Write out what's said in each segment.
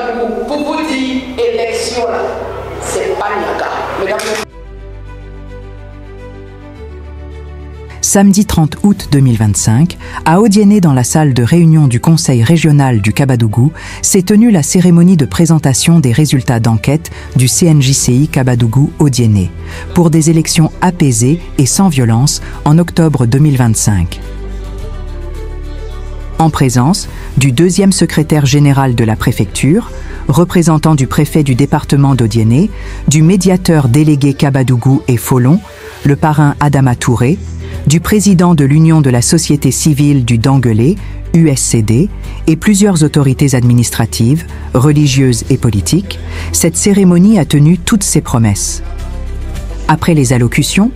Kabadou, pour vous dire, élection là, c'est pas Niaga. Mesdames et Samedi 30 août 2025, à Odiéné, dans la salle de réunion du Conseil régional du Kabadougou, s'est tenue la cérémonie de présentation des résultats d'enquête du CNJCI Kabadougou-Odiéné pour des élections apaisées et sans violence en octobre 2025. En présence du deuxième secrétaire général de la préfecture, représentant du préfet du département d'Odiéné, du médiateur délégué Kabadougou et Folon, le parrain Adama Touré, du président de l'Union de la société civile du Dangelé, USCD, et plusieurs autorités administratives, religieuses et politiques, cette cérémonie a tenu toutes ses promesses. Après les allocutions,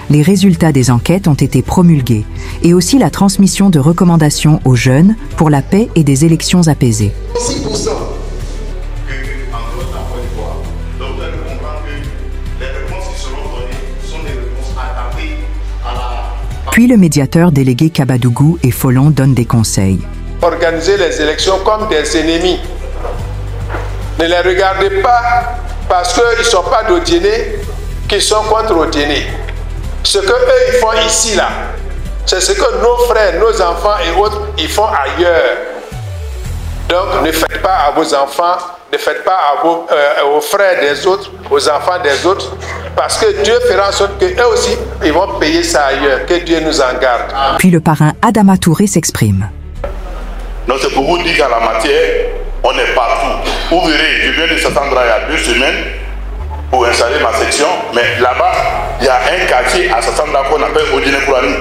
les résultats des enquêtes ont été promulgués et aussi la transmission de recommandations aux jeunes pour la paix et des élections apaisées. 6%. Puis le médiateur délégué Kabadougou et Folon donne des conseils. Organisez les élections comme des ennemis. Ne les regardez pas parce qu'ils ne sont pas d'Odiéné qu'ils sont contre Odiéné. Ce qu'eux ils font ici là, c'est ce que nos frères, nos enfants et autres ils font ailleurs. Donc ne faites pas à vos enfants, ne faites pas à aux frères des autres, aux enfants des autres, parce que Dieu fera en sorte qu'eux aussi, ils vont payer ça ailleurs. Que Dieu nous en garde. Puis le parrain Adama Touré s'exprime. Donc c'est pour vous dire qu'à la matière, on est partout. Vous verrez, je viens de s'attendre il y a 2 semaines pour installer ma section, mais là-bas, il y a un quartier à Sassandra qu'on appelle Odiéné-Kourani.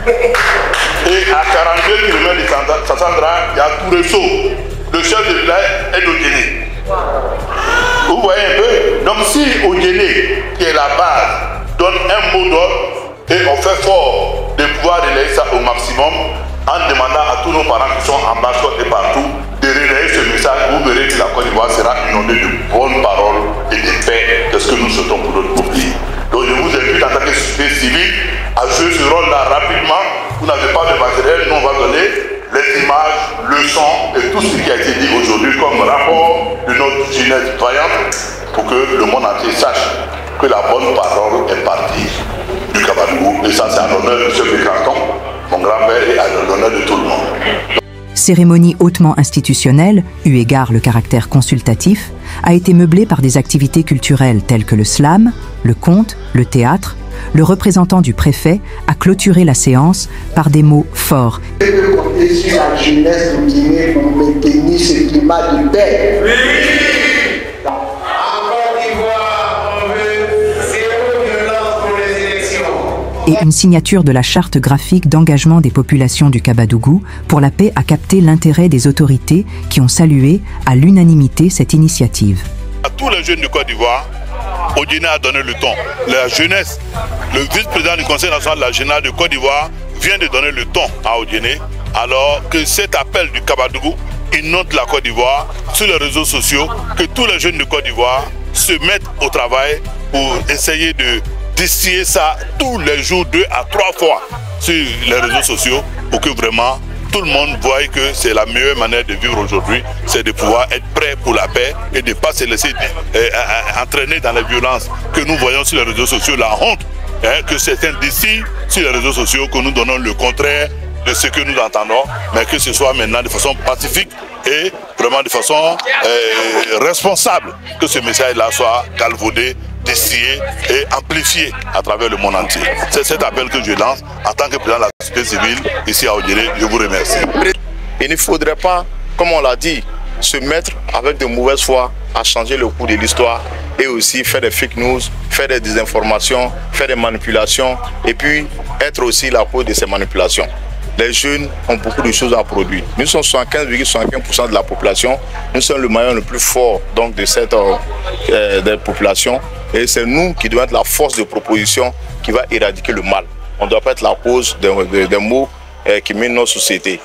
Et à 42 km de Sassandra, il y a Touresso. Le chef de village est d'Odiéné. Vous voyez un peu? Donc si Odiéné, qui est la base, donne un mot d'ordre et on fait fort de pouvoir relayer ça au maximum en demandant à tous nos parents qui sont en bas et partout de relayer ce message, vous verrez que la Côte d'Ivoire sera inondée de bonnes paroles et de paix. C'est ce que nous souhaitons pour notre pays. Donc je vous invite en tant que société civile à jouer ce rôle-là rapidement. Vous n'avez pas de matériel, nous on va donner les images, le son et tout ce qui a été dit aujourd'hui comme rapport de notre jeunesse citoyenne pour que le monde entier sache que la bonne parole est partie du Kabadougou. Et ça c'est à l'honneur de M. Canton, mon grand-père, et à l'honneur de tout le monde. Cérémonie hautement institutionnelle, eu égard le caractère consultatif, a été meublée par des activités culturelles telles que le slam, le conte, le théâtre. Le représentant du préfet a clôturé la séance par des mots forts. Je peux compter sur la jeunesse de Guinée pour maintenir ce climat de paix. Oui. Et une signature de la charte graphique d'engagement des populations du Kabadougou pour la paix a capté l'intérêt des autorités qui ont salué à l'unanimité cette initiative. À tous les jeunes du Côte d'Ivoire, Odiéné a donné le ton. La jeunesse, le vice-président du Conseil national de la jeunesse de Côte d'Ivoire vient de donner le ton à Odiéné, alors que cet appel du Kabadougou inonde la Côte d'Ivoire sur les réseaux sociaux, que tous les jeunes de Côte d'Ivoire se mettent au travail pour essayer de distiller ça tous les jours 2 à 3 fois sur les réseaux sociaux pour que vraiment tout le monde voit que c'est la meilleure manière de vivre aujourd'hui, c'est de pouvoir être prêt pour la paix et de ne pas se laisser entraîner dans les violences que nous voyons sur les réseaux sociaux, la honte que certains distillent sur les réseaux sociaux, que nous donnons le contraire de ce que nous entendons, mais que ce soit maintenant de façon pacifique et vraiment de façon responsable, que ce message-là soit galvaudé, distillé et amplifié à travers le monde entier. C'est cet appel que je lance en tant que président de la société civile ici à Odiéné. Je vous remercie. Il ne faudrait pas, comme on l'a dit, se mettre avec de mauvaise foi à changer le cours de l'histoire et aussi faire des fake news, faire des désinformations, faire des manipulations et puis être aussi la cause de ces manipulations. Les jeunes ont beaucoup de choses à produire. Nous sommes 75,75% de la population. Nous sommes le maillon le plus fort donc, de cette population. Et c'est nous qui devons être la force de proposition qui va éradiquer le mal. On ne doit pas être la cause des maux qui minent nos sociétés.